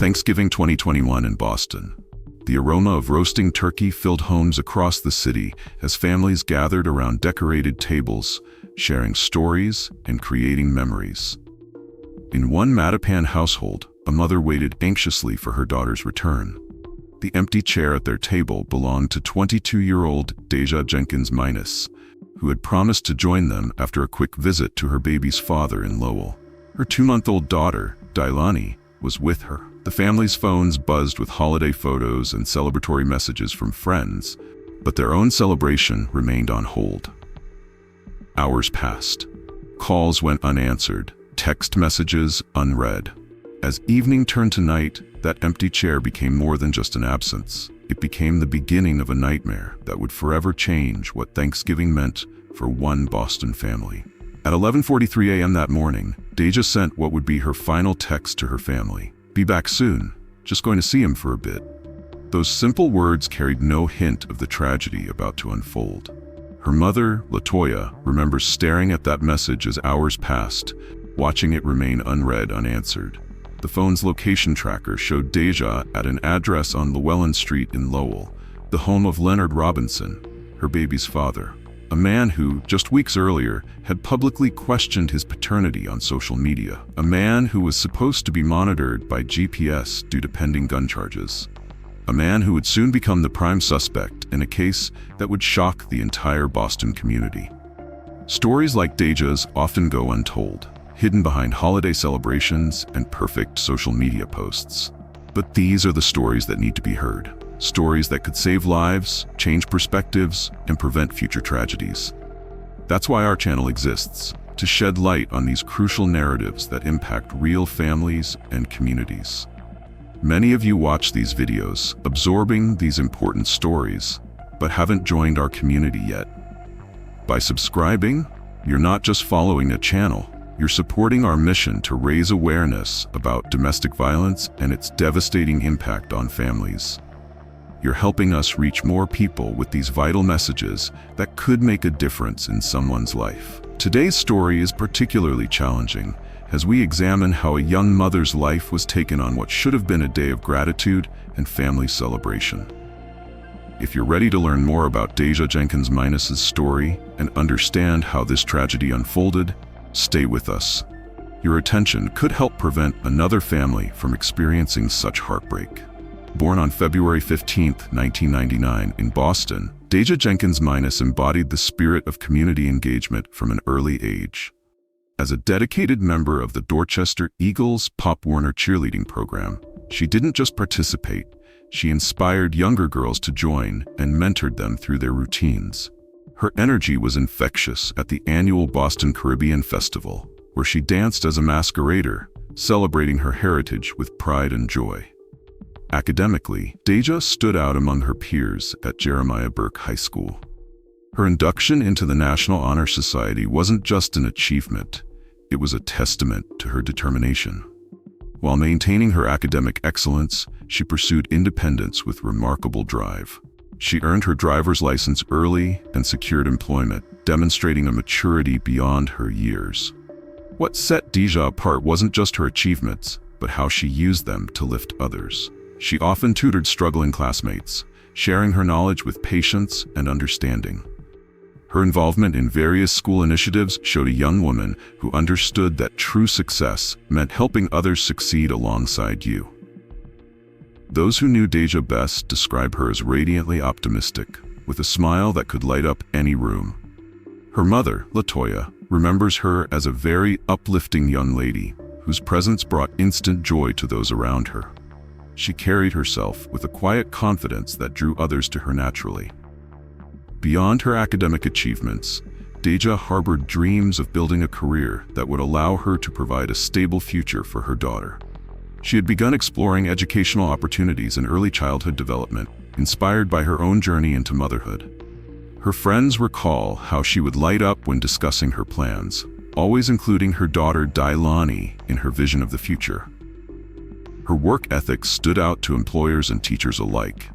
Thanksgiving 2021 in Boston. The aroma of roasting turkey filled homes across the city as families gathered around decorated tables, sharing stories and creating memories. In one Mattapan household, a mother waited anxiously for her daughter's return. The empty chair at their table belonged to 22-year-old Deja Jenkins-Minus, who had promised to join them after a quick visit to her baby's father in Lowell. Her 2-month-old daughter, Deja, was with her. The family's phones buzzed with holiday photos and celebratory messages from friends, but their own celebration remained on hold. Hours passed. Calls went unanswered, text messages unread. As evening turned to night, that empty chair became more than just an absence. It became the beginning of a nightmare that would forever change what Thanksgiving meant for one Boston family. At 11:43 a.m. that morning, Deja sent what would be her final text to her family. "Be back soon. Just going to see him for a bit." Those simple words carried no hint of the tragedy about to unfold. Her mother, Latoya, remembers staring at that message as hours passed, watching it remain unread, unanswered. The phone's location tracker showed Deja at an address on Llewellyn Street in Lowell, the home of Leonard Robinson, her baby's father, a man who, just weeks earlier, had publicly questioned his paternity on social media, a man who was supposed to be monitored by GPS due to pending gun charges, a man who would soon become the prime suspect in a case that would shock the entire Boston community. Stories like Deja's often go untold, hidden behind holiday celebrations and perfect social media posts. But these are the stories that need to be heard. Stories that could save lives, change perspectives, and prevent future tragedies. That's why our channel exists, to shed light on these crucial narratives that impact real families and communities. Many of you watch these videos, absorbing these important stories, but haven't joined our community yet. By subscribing, you're not just following a channel, you're supporting our mission to raise awareness about domestic violence and its devastating impact on families. You're helping us reach more people with these vital messages that could make a difference in someone's life. Today's story is particularly challenging as we examine how a young mother's life was taken on what should have been a day of gratitude and family celebration. If you're ready to learn more about Deja Jenkins-Minus's story and understand how this tragedy unfolded, stay with us. Your attention could help prevent another family from experiencing such heartbreak. Born on February 15, 1999, in Boston, Deja Jenkins-Minus embodied the spirit of community engagement from an early age. As a dedicated member of the Dorchester Eagles Pop Warner cheerleading program, she didn't just participate, she inspired younger girls to join and mentored them through their routines. Her energy was infectious at the annual Boston Caribbean Festival, where she danced as a masquerader, celebrating her heritage with pride and joy. Academically, Deja stood out among her peers at Jeremiah Burke High School. Her induction into the National Honor Society wasn't just an achievement, it was a testament to her determination. While maintaining her academic excellence, she pursued independence with remarkable drive. She earned her driver's license early and secured employment, demonstrating a maturity beyond her years. What set Deja apart wasn't just her achievements, but how she used them to lift others. She often tutored struggling classmates, sharing her knowledge with patience and understanding. Her involvement in various school initiatives showed a young woman who understood that true success meant helping others succeed alongside you. Those who knew Deja best describe her as radiantly optimistic, with a smile that could light up any room. Her mother, Latoya, remembers her as a very uplifting young lady whose presence brought instant joy to those around her. She carried herself with a quiet confidence that drew others to her naturally. Beyond her academic achievements, Deja harbored dreams of building a career that would allow her to provide a stable future for her daughter. She had begun exploring educational opportunities in early childhood development, inspired by her own journey into motherhood. Her friends recall how she would light up when discussing her plans, always including her daughter Deja in her vision of the future. Her work ethic stood out to employers and teachers alike.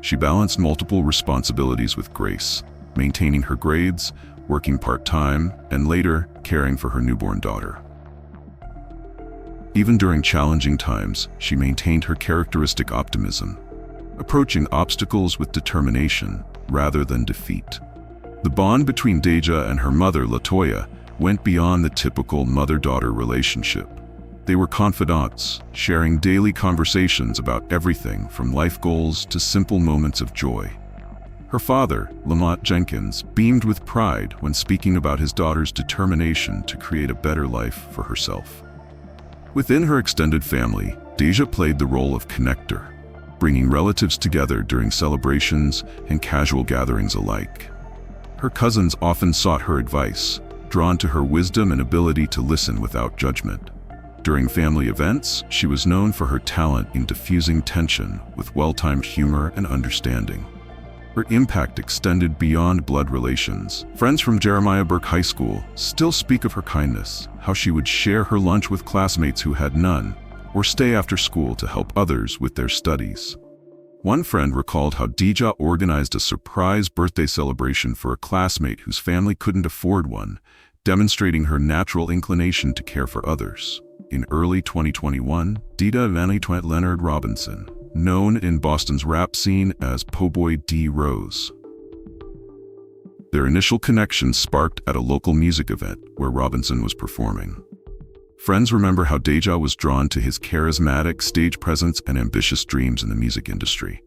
She balanced multiple responsibilities with grace, maintaining her grades, working part-time, and later caring for her newborn daughter. Even during challenging times, she maintained her characteristic optimism, approaching obstacles with determination rather than defeat. The bond between Deja and her mother, Latoya, went beyond the typical mother-daughter relationship. They were confidants, sharing daily conversations about everything from life goals to simple moments of joy. Her father, Lamont Jenkins, beamed with pride when speaking about his daughter's determination to create a better life for herself. Within her extended family, Deja played the role of connector, bringing relatives together during celebrations and casual gatherings alike. Her cousins often sought her advice, drawn to her wisdom and ability to listen without judgment. During family events, she was known for her talent in diffusing tension with well-timed humor and understanding. Her impact extended beyond blood relations. Friends from Jeremiah Burke High School still speak of her kindness, how she would share her lunch with classmates who had none, or stay after school to help others with their studies. One friend recalled how Deja organized a surprise birthday celebration for a classmate whose family couldn't afford one, demonstrating her natural inclination to care for others. In early 2021, Deja met Leonard Robinson, known in Boston's rap scene as Po' Boy D. Rose. Their initial connection sparked at a local music event where Robinson was performing. Friends remember how Deja was drawn to his charismatic stage presence and ambitious dreams in the music industry.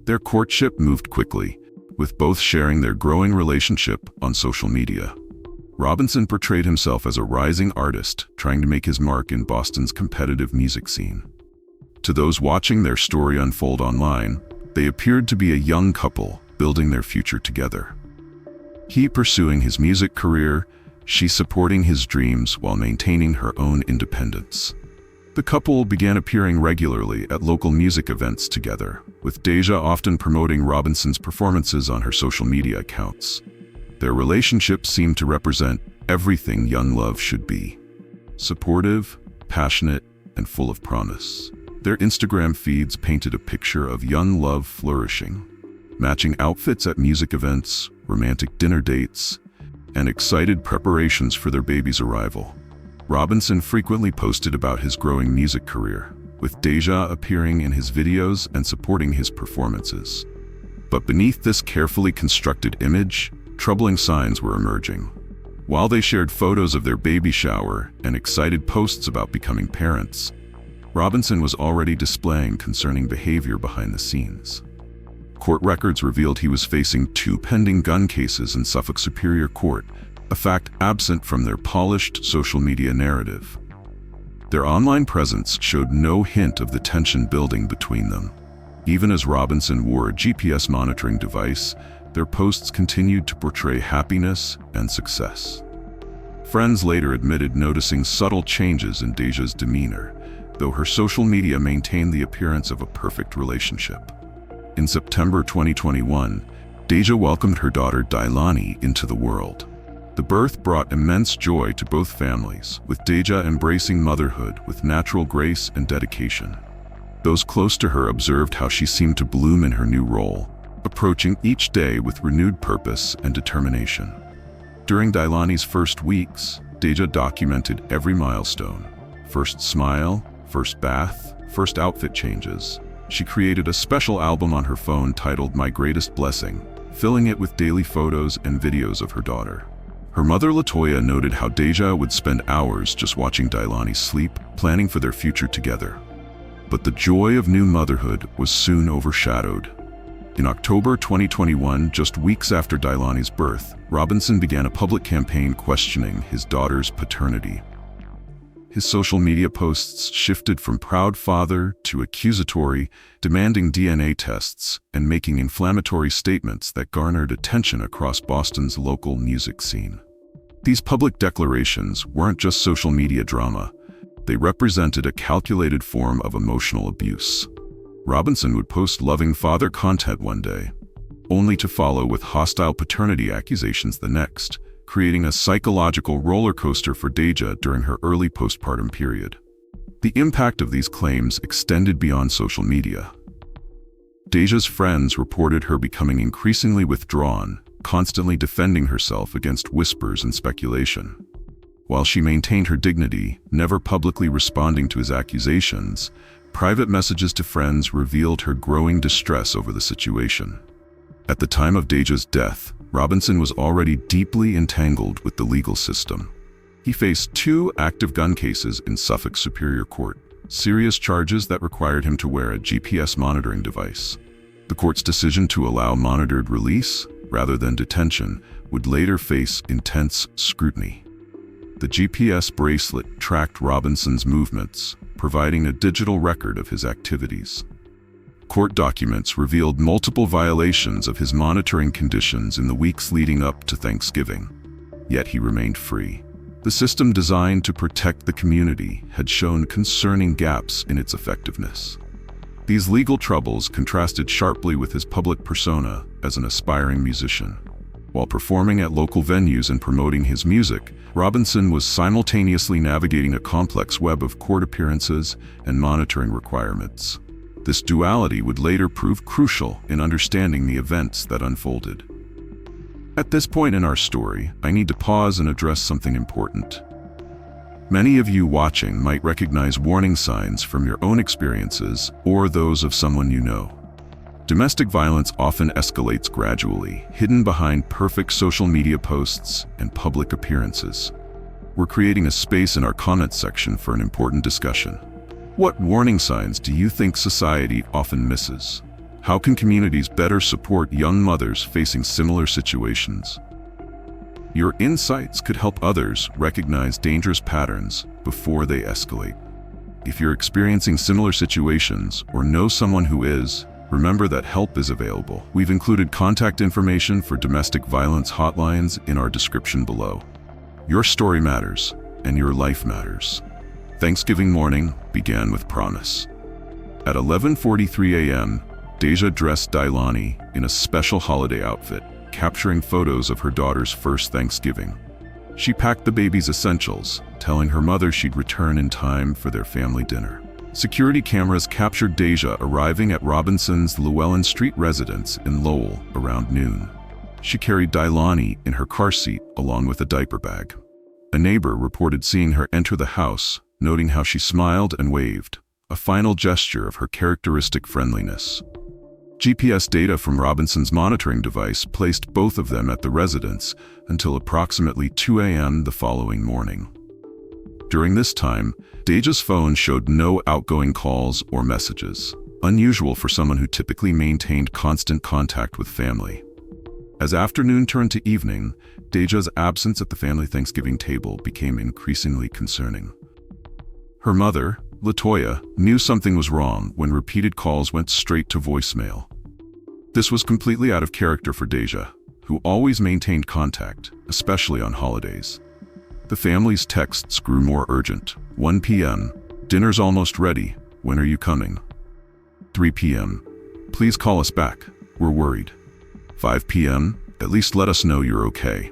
Their courtship moved quickly, with both sharing their growing relationship on social media. Robinson portrayed himself as a rising artist trying to make his mark in Boston's competitive music scene. To those watching their story unfold online, they appeared to be a young couple building their future together. He pursuing his music career, she supporting his dreams while maintaining her own independence. The couple began appearing regularly at local music events together, with Deja often promoting Robinson's performances on her social media accounts. Their relationship seemed to represent everything young love should be: supportive, passionate, and full of promise. Their Instagram feeds painted a picture of young love flourishing, matching outfits at music events, romantic dinner dates, and excited preparations for their baby's arrival. Robinson frequently posted about his growing music career, with Deja appearing in his videos and supporting his performances. But beneath this carefully constructed image, troubling signs were emerging. While they shared photos of their baby shower and excited posts about becoming parents, Robinson was already displaying concerning behavior behind the scenes. Court records revealed he was facing 2 pending gun cases in Suffolk Superior Court, a fact absent from their polished social media narrative. Their online presence showed no hint of the tension building between them. Even as Robinson wore a GPS monitoring device, their posts continued to portray happiness and success. Friends later admitted noticing subtle changes in Deja's demeanor, though her social media maintained the appearance of a perfect relationship. In September 2021, Deja welcomed her daughter Dailani into the world. The birth brought immense joy to both families, with Deja embracing motherhood with natural grace and dedication. Those close to her observed how she seemed to bloom in her new role, approaching each day with renewed purpose and determination. During Dailani's first weeks, Deja documented every milestone: first smile, first bath, first outfit changes. She created a special album on her phone titled My Greatest Blessing, filling it with daily photos and videos of her daughter. Her mother Latoya noted how Deja would spend hours just watching Dailani sleep, planning for their future together. But the joy of new motherhood was soon overshadowed. In October 2021, just weeks after Dailani's birth, Robinson began a public campaign questioning his daughter's paternity. His social media posts shifted from proud father to accusatory, demanding DNA tests and making inflammatory statements that garnered attention across Boston's local music scene. These public declarations weren't just social media drama. They represented a calculated form of emotional abuse. Robinson would post loving father content one day, only to follow with hostile paternity accusations the next, creating a psychological roller coaster for Deja during her early postpartum period. The impact of these claims extended beyond social media. Deja's friends reported her becoming increasingly withdrawn, constantly defending herself against whispers and speculation. While she maintained her dignity, never publicly responding to his accusations, private messages to friends revealed her growing distress over the situation. At the time of Deja's death, Robinson was already deeply entangled with the legal system. He faced 2 active gun cases in Suffolk Superior Court, serious charges that required him to wear a GPS monitoring device. The court's decision to allow monitored release, rather than detention, would later face intense scrutiny. The GPS bracelet tracked Robinson's movements, providing a digital record of his activities. Court documents revealed multiple violations of his monitoring conditions in the weeks leading up to Thanksgiving. Yet he remained free. The system designed to protect the community had shown concerning gaps in its effectiveness. These legal troubles contrasted sharply with his public persona as an aspiring musician. While performing at local venues and promoting his music, Robinson was simultaneously navigating a complex web of court appearances and monitoring requirements. This duality would later prove crucial in understanding the events that unfolded. At this point in our story, I need to pause and address something important. Many of you watching might recognize warning signs from your own experiences or those of someone you know. Domestic violence often escalates gradually, hidden behind perfect social media posts and public appearances. We're creating a space in our comments section for an important discussion. What warning signs do you think society often misses? How can communities better support young mothers facing similar situations? Your insights could help others recognize dangerous patterns before they escalate. If you're experiencing similar situations or know someone who is, remember that help is available. We've included contact information for domestic violence hotlines in our description below. Your story matters, and your life matters. Thanksgiving morning began with promise. At 11:43 a.m., Deja dressed Deilani in a special holiday outfit, capturing photos of her daughter's first Thanksgiving. She packed the baby's essentials, telling her mother she'd return in time for their family dinner. Security cameras captured Deja arriving at Robinson's Llewellyn Street residence in Lowell around noon. She carried Deilani in her car seat along with a diaper bag. A neighbor reported seeing her enter the house, noting how she smiled and waved, a final gesture of her characteristic friendliness. GPS data from Robinson's monitoring device placed both of them at the residence until approximately 2 a.m. the following morning. During this time, Deja's phone showed no outgoing calls or messages, unusual for someone who typically maintained constant contact with family. As afternoon turned to evening, Deja's absence at the family Thanksgiving table became increasingly concerning. Her mother, Latoya, knew something was wrong when repeated calls went straight to voicemail. This was completely out of character for Deja, who always maintained contact, especially on holidays. The family's texts grew more urgent. 1 p.m., dinner's almost ready, when are you coming? 3 p.m., please call us back, we're worried. 5 p.m., at least let us know you're okay.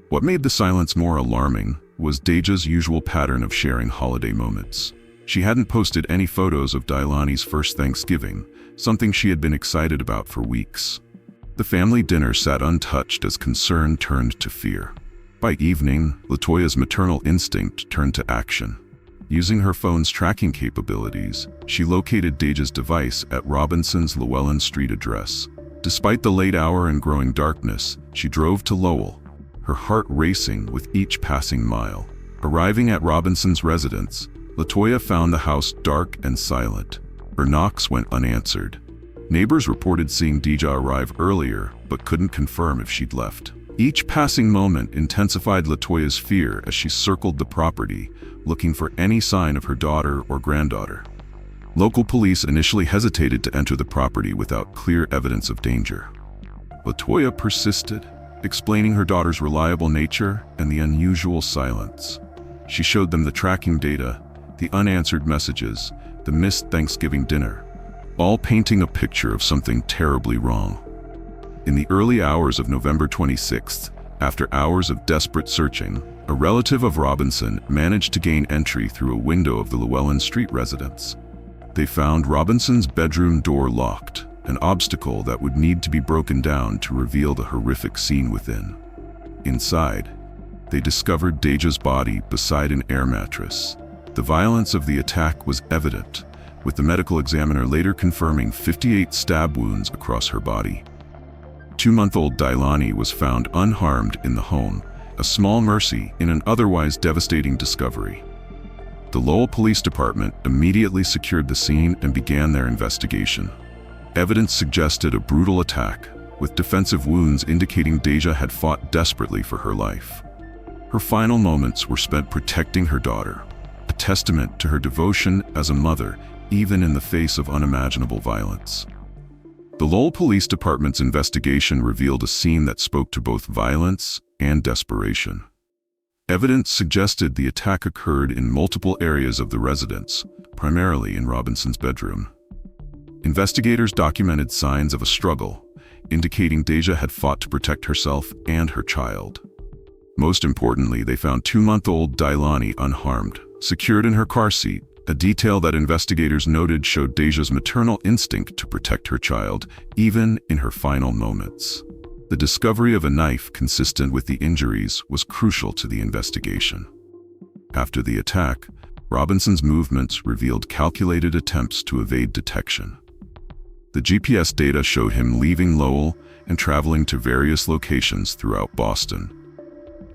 What made the silence more alarming was Deja's usual pattern of sharing holiday moments. She hadn't posted any photos of Deilani's first Thanksgiving, something she had been excited about for weeks. The family dinner sat untouched as concern turned to fear. By evening, Latoya's maternal instinct turned to action. Using her phone's tracking capabilities, she located Deja's device at Robinson's Llewellyn Street address. Despite the late hour and growing darkness, she drove to Lowell, her heart racing with each passing mile. Arriving at Robinson's residence, Latoya found the house dark and silent. Her knocks went unanswered. Neighbors reported seeing Deja arrive earlier, but couldn't confirm if she'd left. Each passing moment intensified Latoya's fear as she circled the property, looking for any sign of her daughter or granddaughter. Local police initially hesitated to enter the property without clear evidence of danger. Latoya persisted, explaining her daughter's reliable nature and the unusual silence. She showed them the tracking data, the unanswered messages, the missed Thanksgiving dinner, all painting a picture of something terribly wrong. In the early hours of November 26th, after hours of desperate searching, a relative of Robinson managed to gain entry through a window of the Llewellyn Street residence. They found Robinson's bedroom door locked, an obstacle that would need to be broken down to reveal the horrific scene within. Inside, they discovered Deja's body beside an air mattress. The violence of the attack was evident, with the medical examiner later confirming 58 stab wounds across her body. 2-month-old Deilani was found unharmed in the home, a small mercy in an otherwise devastating discovery. The Lowell Police Department immediately secured the scene and began their investigation. Evidence suggested a brutal attack, with defensive wounds indicating Deja had fought desperately for her life. Her final moments were spent protecting her daughter, a testament to her devotion as a mother, even in the face of unimaginable violence. The Lowell Police Department's investigation revealed a scene that spoke to both violence and desperation. Evidence suggested the attack occurred in multiple areas of the residence, primarily in Robinson's bedroom. Investigators documented signs of a struggle, indicating Deja had fought to protect herself and her child. Most importantly, they found 2-month-old Deilani unharmed, secured in her car seat, a detail that investigators noted showed Deja's maternal instinct to protect her child, even in her final moments. The discovery of a knife consistent with the injuries was crucial to the investigation. After the attack, Robinson's movements revealed calculated attempts to evade detection. The GPS data showed him leaving Lowell and traveling to various locations throughout Boston.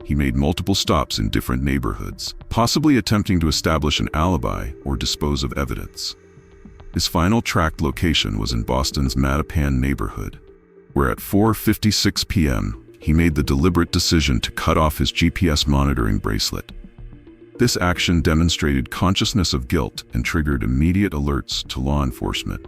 He made multiple stops in different neighborhoods, possibly attempting to establish an alibi or dispose of evidence. His final tracked location was in Boston's Mattapan neighborhood, where at 4:56 p.m., he made the deliberate decision to cut off his GPS monitoring bracelet. This action demonstrated consciousness of guilt and triggered immediate alerts to law enforcement.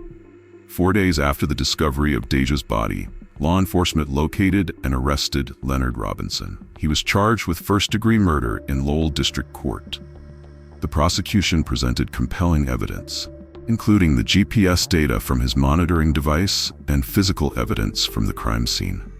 4 days after the discovery of Deja's body, law enforcement located and arrested Leonard Robinson. He was charged with first-degree murder in Lowell District Court. The prosecution presented compelling evidence, including the GPS data from his monitoring device and physical evidence from the crime scene.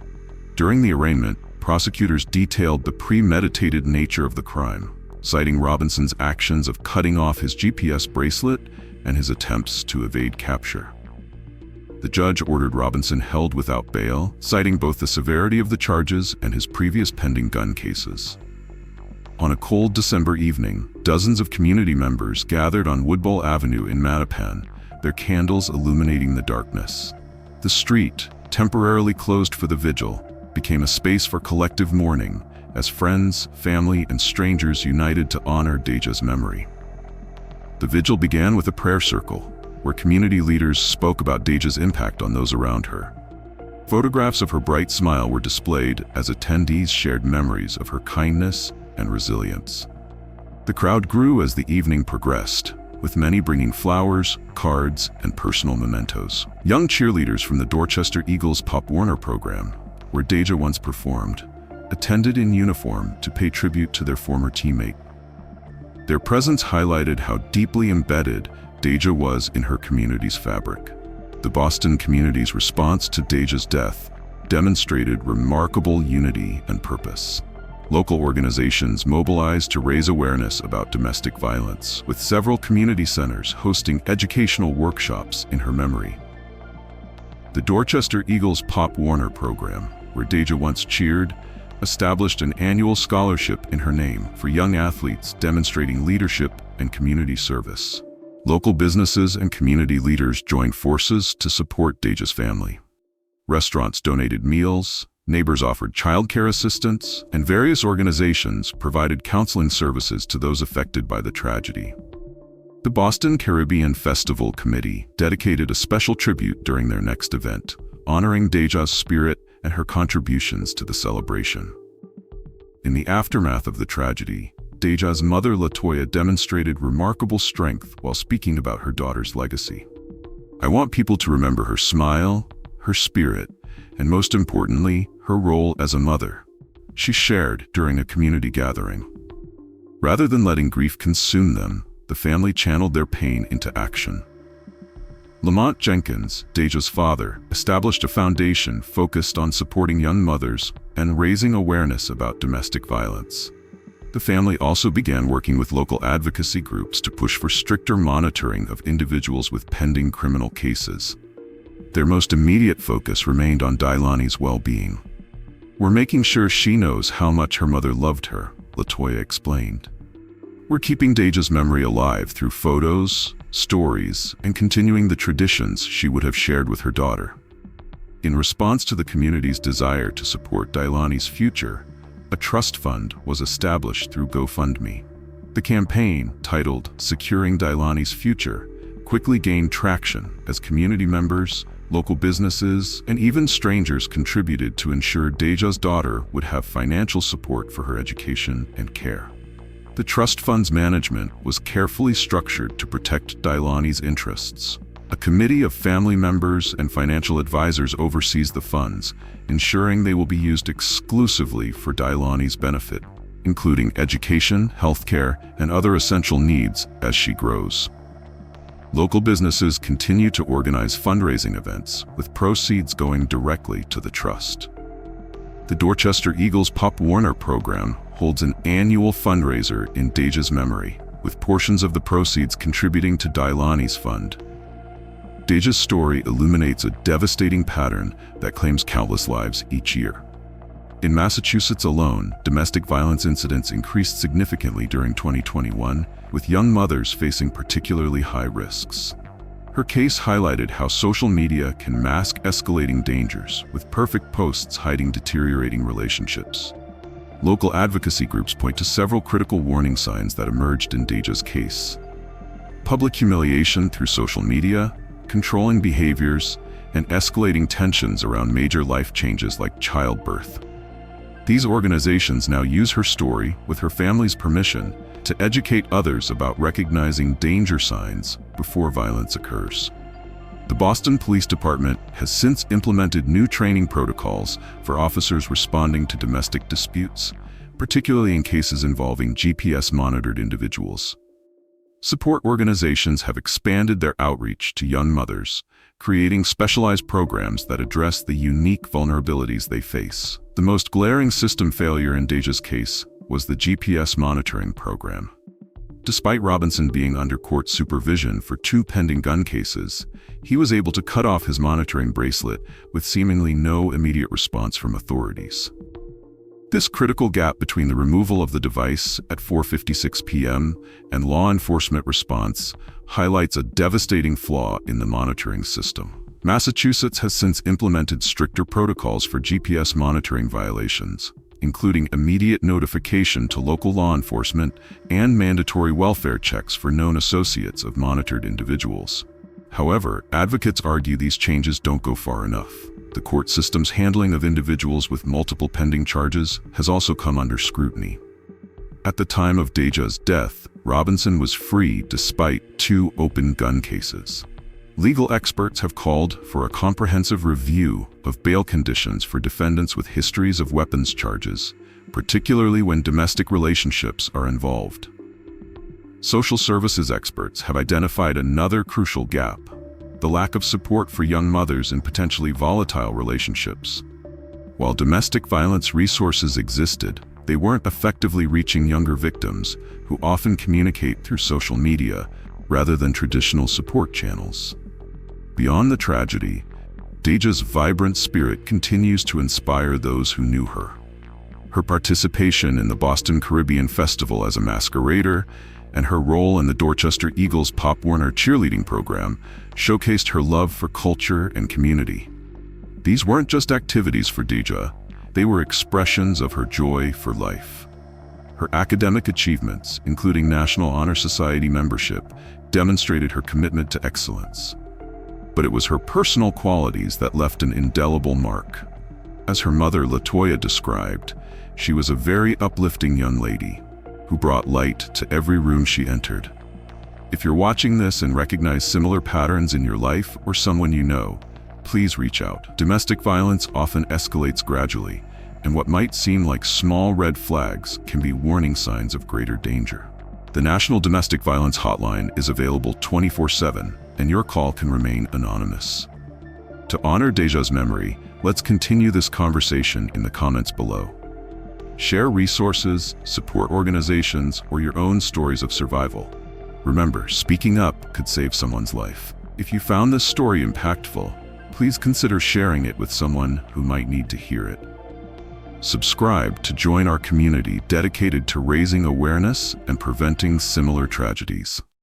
During the arraignment, prosecutors detailed the premeditated nature of the crime, citing Robinson's actions of cutting off his GPS bracelet and his attempts to evade capture. The judge ordered Robinson held without bail, citing both the severity of the charges and his previous pending gun cases. On a cold December evening, dozens of community members gathered on Woodbull Avenue in Mattapan, their candles illuminating the darkness. The street, temporarily closed for the vigil, became a space for collective mourning as friends, family, and strangers united to honor Deja's memory. The vigil began with a prayer circle, where community leaders spoke about Deja's impact on those around her. Photographs of her bright smile were displayed as attendees shared memories of her kindness and resilience. The crowd grew as the evening progressed, with many bringing flowers, cards, and personal mementos. Young cheerleaders from the Dorchester Eagles Pop Warner program, where Deja once performed, attended in uniform to pay tribute to their former teammate. Their presence highlighted how deeply embedded Deja was in her community's fabric. The Boston community's response to Deja's death demonstrated remarkable unity and purpose. Local organizations mobilized to raise awareness about domestic violence, with several community centers hosting educational workshops in her memory. The Dorchester Eagles Pop Warner program, where Deja once cheered, established an annual scholarship in her name for young athletes demonstrating leadership and community service. Local businesses and community leaders joined forces to support Deja's family. Restaurants donated meals, neighbors offered childcare assistance, and various organizations provided counseling services to those affected by the tragedy. The Boston Caribbean Festival Committee dedicated a special tribute during their next event, honoring Deja's spirit and her contributions to the celebration. In the aftermath of the tragedy, Deja's mother LaToya demonstrated remarkable strength while speaking about her daughter's legacy. "I want people to remember her smile, her spirit, and most importantly, her role as a mother," she shared during a community gathering. Rather than letting grief consume them, the family channeled their pain into action. Lamont Jenkins, Deja's father, established a foundation focused on supporting young mothers and raising awareness about domestic violence. The family also began working with local advocacy groups to push for stricter monitoring of individuals with pending criminal cases. Their most immediate focus remained on Deilani's well-being. "We're making sure she knows how much her mother loved her," LaToya explained. "We're keeping Deja's memory alive through photos, stories, and continuing the traditions she would have shared with her daughter." In response to the community's desire to support Deilani's future, a trust fund was established through GoFundMe. The campaign, titled "Securing Deilani's Future," quickly gained traction as community members, local businesses, and even strangers contributed to ensure Deja's daughter would have financial support for her education and care. The trust fund's management was carefully structured to protect Deilani's interests. A committee of family members and financial advisors oversees the funds, ensuring they will be used exclusively for Deilani's benefit, including education, healthcare, and other essential needs as she grows. Local businesses continue to organize fundraising events, with proceeds going directly to the trust. The Dorchester Eagles Pop Warner program holds an annual fundraiser in Deja's memory, with portions of the proceeds contributing to Deilani's fund. Deja's story illuminates a devastating pattern that claims countless lives each year. In Massachusetts alone, domestic violence incidents increased significantly during 2021, with young mothers facing particularly high risks. Her case highlighted how social media can mask escalating dangers, with perfect posts hiding deteriorating relationships. Local advocacy groups point to several critical warning signs that emerged in Deja's case: public humiliation through social media, controlling behaviors, and escalating tensions around major life changes like childbirth. These organizations now use her story, with her family's permission, to educate others about recognizing danger signs before violence occurs. The Boston Police Department has since implemented new training protocols for officers responding to domestic disputes, particularly in cases involving GPS-monitored individuals. Support organizations have expanded their outreach to young mothers, creating specialized programs that address the unique vulnerabilities they face. The most glaring system failure in Deja's case was the GPS monitoring program. Despite Robinson being under court supervision for 2 pending gun cases, he was able to cut off his monitoring bracelet with seemingly no immediate response from authorities. This critical gap between the removal of the device at 4:56 p.m. and law enforcement response highlights a devastating flaw in the monitoring system. Massachusetts has since implemented stricter protocols for GPS monitoring violations, including immediate notification to local law enforcement and mandatory welfare checks for known associates of monitored individuals. However, advocates argue these changes don't go far enough. The court system's handling of individuals with multiple pending charges has also come under scrutiny. At the time of Deja's death, Robinson was free despite 2 open gun cases. Legal experts have called for a comprehensive review of bail conditions for defendants with histories of weapons charges, particularly when domestic relationships are involved. Social services experts have identified another crucial gap: the lack of support for young mothers in potentially volatile relationships. While domestic violence resources existed, they weren't effectively reaching younger victims, who often communicate through social media rather than traditional support channels. Beyond the tragedy, Deja's vibrant spirit continues to inspire those who knew her. Her participation in the Boston Caribbean Festival as a masquerader and her role in the Dorchester Eagles Pop Warner cheerleading program showcased her love for culture and community. These weren't just activities for Deja, they were expressions of her joy for life. Her academic achievements, including National Honor Society membership, demonstrated her commitment to excellence. But it was her personal qualities that left an indelible mark. As her mother LaToya described, she was a very uplifting young lady who brought light to every room she entered. If you're watching this and recognize similar patterns in your life or someone you know, please reach out. Domestic violence often escalates gradually, and what might seem like small red flags can be warning signs of greater danger. The National Domestic Violence Hotline is available 24/7, and your call can remain anonymous. To honor Deja's memory, let's continue this conversation in the comments below. Share resources, support organizations, or your own stories of survival. Remember, speaking up could save someone's life. If you found this story impactful, please consider sharing it with someone who might need to hear it. Subscribe to join our community dedicated to raising awareness and preventing similar tragedies.